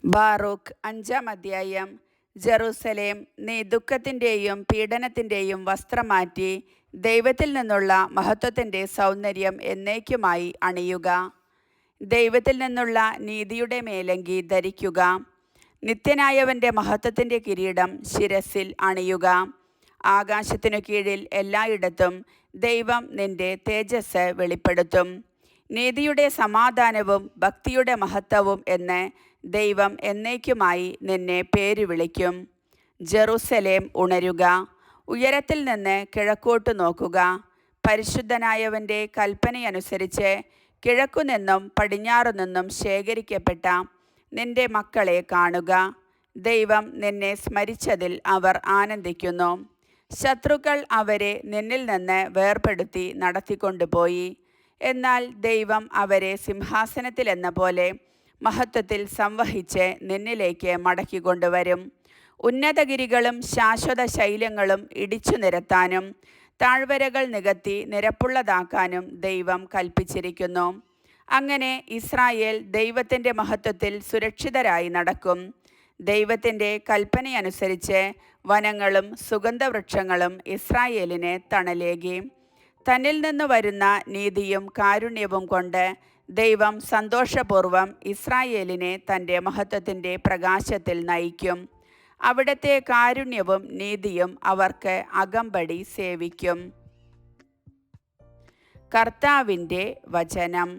Baruch 5-ാം അധ്യായം. ജെറൂസലേം, നീ ദുഃഖത്തിൻ്റെയും പീഡനത്തിൻ്റെയും വസ്ത്രം മാറ്റി ദൈവത്തിൽ നിന്നുള്ള മഹത്വത്തിൻ്റെ സൗന്ദര്യം എന്നേക്കുമായി അണിയുക. ദൈവത്തിൽ നിന്നുള്ള നീതിയുടെ മേലങ്കി ധരിക്കുക. നിത്യനായവൻ്റെ മഹത്വത്തിൻ്റെ കിരീടം ശിരസിൽ അണിയുക. ആകാശത്തിനു കീഴിൽ എല്ലായിടത്തും ദൈവം നിന്റെ തേജസ് വെളിപ്പെടുത്തും. നീതിയുടെ സമാധാനവും ഭക്തിയുടെ മഹത്വവും എന്ന് ദൈവം എന്നേക്കുമായി നിന്നെ പേര് വിളിക്കും. ജെറൂസലേം, ഉണരുക, ഉയരത്തിൽ നിന്ന് കിഴക്കോട്ട് നോക്കുക. പരിശുദ്ധനായവൻ്റെ കൽപ്പനയനുസരിച്ച് കിഴക്കുനിന്നും പടിഞ്ഞാറുനിന്നും ശേഖരിക്കപ്പെട്ട നിന്റെ മക്കളെ കാണുക. ദൈവം നിന്നെ സ്മരിച്ചതിൽ അവർ ആനന്ദിക്കുന്നു. ശത്രുക്കൾ അവരെ നിന്നിൽ നിന്ന് വേർപെടുത്തി നടത്തിക്കൊണ്ടുപോയി. എന്നാൽ ദൈവം അവരെ സിംഹാസനത്തിലെന്ന പോലെ മഹത്വത്തിൽ സംവഹിച്ച് നിന്നിലേക്ക് മടക്കിക്കൊണ്ടുവരും. ഉന്നതഗിരികളും ശാശ്വത ശൈലങ്ങളും ഇടിച്ചു നിരത്താനും താഴ്വരകൾ നികത്തി നിരപ്പുള്ളതാക്കാനും ദൈവം കൽപ്പിച്ചിരിക്കുന്നു. അങ്ങനെ ഇസ്രായേൽ ദൈവത്തിൻ്റെ മഹത്വത്തിൽ സുരക്ഷിതരായി നടക്കും. ദൈവത്തിൻ്റെ കൽപ്പനയനുസരിച്ച് വനങ്ങളും സുഗന്ധവൃക്ഷങ്ങളും ഇസ്രായേലിന് തണലേകി. തന്നിൽ നിന്ന് വരുന്ന നീതിയും കാരുണ്യവും കൊണ്ട് ദൈവം സന്തോഷപൂർവ്വം ഇസ്രായേലിനെ തൻ്റെ മഹത്വത്തിൻ്റെ പ്രകാശത്തിൽ നയിക്കും. അവിടുത്തെ കാരുണ്യവും നീതിയും അവർക്ക് അകമ്പടി സേവിക്കും. കർത്താവിൻ്റെ വചനം.